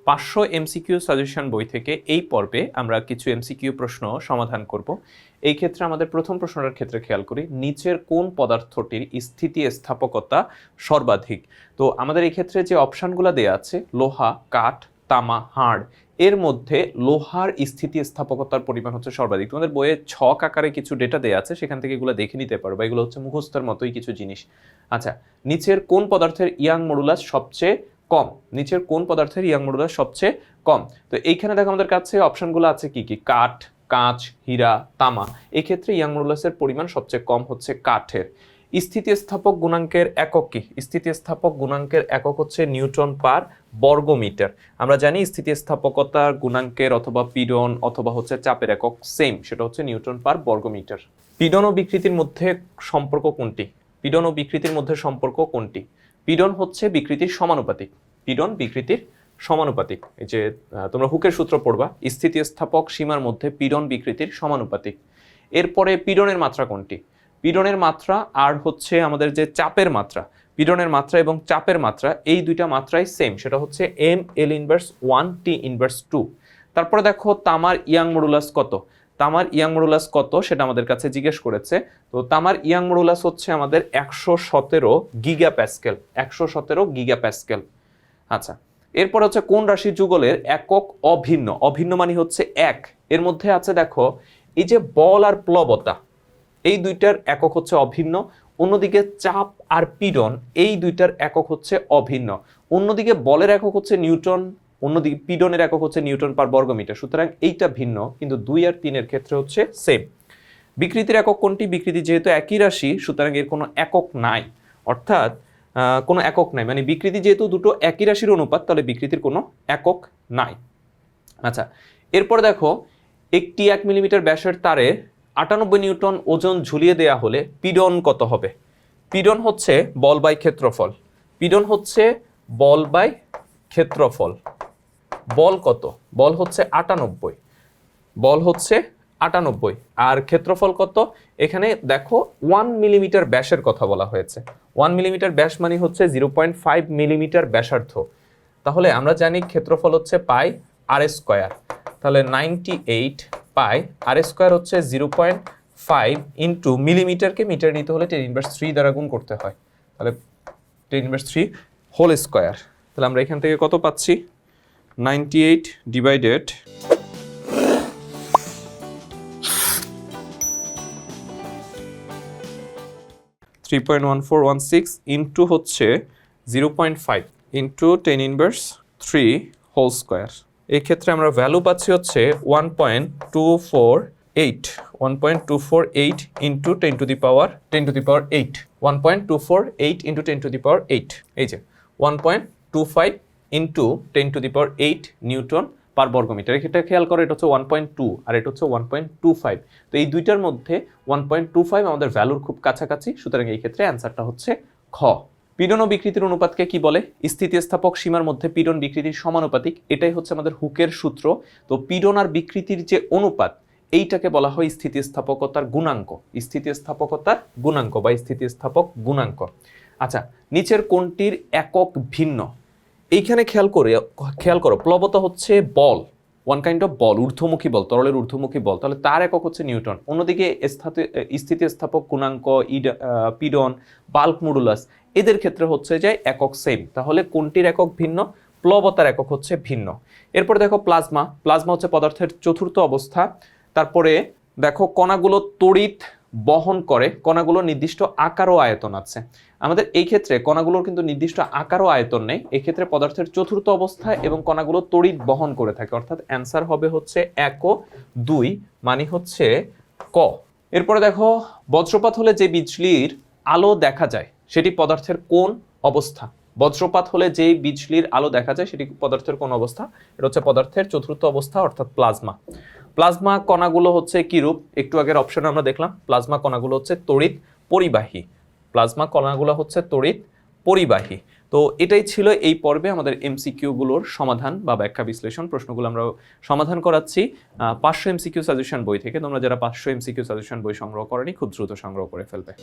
500 MCQ suggestion বই থেকে এই পর্বে আমরা কিছু এমসিকিউ প্রশ্ন সমাধান করব। এই ক্ষেত্রে আমাদের প্রথম প্রশ্নটার ক্ষেত্রে খেয়াল করি, নিচের কোন পদার্থটির স্থিতিস্থাপকতা সর্বাধিক। তো আমাদের এই ক্ষেত্রে যে অপশানগুলো দেওয়া আছে, লোহা, কাঠ, তামা, হাড়, এর মধ্যে লোহার স্থিতিস্থাপকতার পরিমাণ হচ্ছে সর্বাধিক। তোমাদের বইয়ে ছক আকারে কিছু ডেটা দেওয়া আছে, সেখান থেকে এগুলো দেখে নিতে পারো, বা এগুলো হচ্ছে মুখস্থের মতোই কিছু জিনিস। আচ্ছা, নিচের কোন পদার্থের ইয়াং মডুলাস সবচেয়ে কম? নিচের কোন পদার্থের ইয়াং মডুলাস সবচেয়ে কম? তো এইখানে দেখো আমাদের কাছে অপশনগুলো আছে কি কি, কাঠ, কাঁচ, হীরা, তামা। এই ক্ষেত্রে ইয়াং মডুলাসের পরিমাণ সবচেয়ে কম হচ্ছে কাঠের। স্থিতিস্থাপক গুণাঙ্কের একক কি? স্থিতিস্থাপক গুণাঙ্কের একক হচ্ছে নিউটন পার বর্গমিটার। আমরা জানি স্থিতিস্থাপকতার গুণাঙ্কের অথবা পীড়ন অথবা হচ্ছে চাপের একক সেম, সেটা হচ্ছে নিউটন পার বর্গমিটার। পীড়ন ও বিকৃতির মধ্যে সম্পর্ক কোনটি? পীড়ন ও বিকৃতির মধ্যে সম্পর্ক কোনটি? পীড়ন হচ্ছে বিকৃতির সমানুপাতিক। পীড়ন বিকৃতির সমানুপাতিক। এই যে তোমরা হুকের সূত্র পড়বা, স্থিতিস্থাপক সীমার মধ্যে পীড়ন বিকৃতির সমানুপাতিক। এরপরে পীড়নের মাত্রা কোনটি? পীড়নের মাত্রা আর হচ্ছে আমাদের যে চাপের মাত্রা, পীড়নের মাত্রা এবং চাপের মাত্রা, এই দুইটা মাত্রাই সেম, সেটা হচ্ছে এম এল ইনভার্স 1 টি ইনভার্স 2। তারপরে দেখো তামার ইয়াং মডুলাস কত? তামার ইয়াং মডুলাস কত সেটা আমাদের কাছে জিজ্ঞেস করেছে। তো তামার ইয়াং মডুলাস হচ্ছে আমাদের 117 গিগাপ্যাসকেল। 117 গিগাপ্যাসকেল। আচ্ছা, এরপর হচ্ছে কোন রাশির যুগলের একক অভিন্ন? অভিন্ন মানে হচ্ছে এক। এর মধ্যে আছে দেখো এই যে বল আর প্লবতা, এই দুইটার একক হচ্ছে অভিন্ন। অন্যদিকে চাপ আর পীড়ন, এই দুইটার একক হচ্ছে অভিন্ন। অন্যদিকে বলের একক হচ্ছে নিউটন, অন্যদিকে পীড়নের একক হচ্ছে নিউটন পার বর্গমিটার। সুতরাং এইটা ভিন্ন, কিন্তু 2 আর 3 এর ক্ষেত্রে হচ্ছে সেম। বিকৃতির একক কোনটি? বিকৃতি যেহেতু একই রাশি, সুতরাং এর কোনো একক নাই, অর্থাৎ কোনো একক নাই, মানে বিকৃতি যেহেতু দুটো একই রাশির অনুপাত, তাহলে বিকৃতির কোনো একক নাই। আচ্ছা, এরপর দেখো একটি 1 মিলিমিটার ব্যাসের তারে 98 নিউটন ওজন ঝুলিয়ে দেয়া হলে পীড়ন কত হবে? পীড়ন হচ্ছে বল বাই ক্ষেত্রফল। পীড়ন হচ্ছে বল বাই ক্ষেত্রফল। বল কত? বল হচ্ছে 98। বল হচ্ছে 98 আর ক্ষেত্রফল কত? এখানে দেখো 1 মিলিমিটার ব্যাসের কথা বলা হয়েছে। 1 মিলিমিটার ব্যাস মানে হচ্ছে 0.5 মিলিমিটার ব্যাসার্ধ। তাহলে আমরা জানি ক্ষেত্রফল হচ্ছে পাই আর স্কোয়ার। তাহলে 98 পাই আর স্কোয়ার হচ্ছে 0.5 ইন্টু মিলিমিটারকে মিটার নিতে হলে 10⁻³ দ্বারা গুণ করতে হয়। তাহলে 10⁻³ হোল স্কোয়ার। তাহলে আমরা এখান থেকে কত পাচ্ছি? 98 ডিভাইডেড 3.1416 ইন্টু হচ্ছে 0.5 ইন্টু 10⁻³ হোল স্কোয়ার। এই ক্ষেত্রে আমরা ভ্যালু পাচ্ছি হচ্ছে 1.248 1.248 ইন্টু 10⁻8 1.248 ইন্টু 10⁻8। এই যে 1.25 ইন্টু 10⁻8 নিউটন পার বর্গমিটার। এক্ষেত্রে খেয়াল করো, এটা হচ্ছে 1.2 আর এটা হচ্ছে 1.25। তো এই দুইটার মধ্যে 1.25 আমাদের ভ্যালুর খুব কাছাকাছি, সুতরাং এই ক্ষেত্রে অ্যান্সারটা হচ্ছে খ। পীড়ন ও বিকৃতির অনুপাতকে কি বলে? স্থিতিস্থাপক সীমার মধ্যে পীড়ন বিকৃতির সমানুপাতিক। এটাই হচ্ছে আমাদের হুকের সূত্র। তো পীড়ন আর বিকৃতির যে অনুপাত, এইটাকে বলা হয় স্থিতিস্থাপকতার গুণাঙ্ক। স্থিতিস্থাপকতার গুণাঙ্ক বা স্থিতিস্থাপক গুণাঙ্ক। আচ্ছা, নিচের কোনটির একক ভিন্ন? এইখানে খেয়াল করো প্লবতা হচ্ছে বল, ওয়ান কাইন্ড অফ বল, ঊর্ধ্বমুখী বল, তরলের ঊর্ধ্বমুখী বল, তাহলে তার একক হচ্ছে নিউটন। অন্যদিকে স্থিতিস্থাপক গুণাঙ্ক, পীড়ন, বাল্ক মডুলাস, এদের ক্ষেত্রে হচ্ছে যে একক সেম। তাহলে কোনটির একক ভিন্ন? প্লবতার একক হচ্ছে ভিন্ন। এরপর দেখো প্লাজমা। প্লাজমা হচ্ছে পদার্থের চতুর্থ অবস্থা। তারপরে দেখো কণাগুলো তড়িৎ বহন করে, কণাগুলো নির্দিষ্ট আকার ও আয়তন আছে। আমাদের এই ক্ষেত্রে কণাগুলোর কিন্তু নির্দিষ্ট আকার ও আয়তন নেই, এই ক্ষেত্রে পদার্থের চতুর্থ অবস্থায় এবং কণাগুলো তড়িৎ বহন করে থাকে, অর্থাৎ অ্যান্সার হবে হচ্ছে 1 ও 2, মানে হচ্ছে ক। এরপরে দেখো বজ্রপাত হলে যে বিজলির আলো দেখা যায় সেটি পদার্থের কোন অবস্থা? বজ্রপাত হলে যে বিজলির আলো দেখা যায় সেটি পদার্থের কোন অবস্থা? এটা হচ্ছে পদার্থের চতুর্থ অবস্থা, অর্থাৎ প্লাজমা। প্লাজমা কণাগুলো হচ্ছে কি রূপ? একটু আগের অপশনে আমরা দেখলাম প্লাজমা কণাগুলো হচ্ছে তড়িৎ পরিবাহী। প্লাজমা কণাগুলো হচ্ছে তড়িৎ পরিবাহী। তো এটাই ছিল এই পর্বে আমাদের এমসিকিউ গুলোর সমাধান বা ব্যাখ্যা বিশ্লেষণ। প্রশ্নগুলো আমরা সমাধান করাচ্ছি 500 এমসিকিউ সাজেশন বই থেকে। তোমরা যারা 500 এমসিকিউ সাজেশন বই সংগ্রহ করনি, খুব দ্রুত সংগ্রহ করে ফেলবে।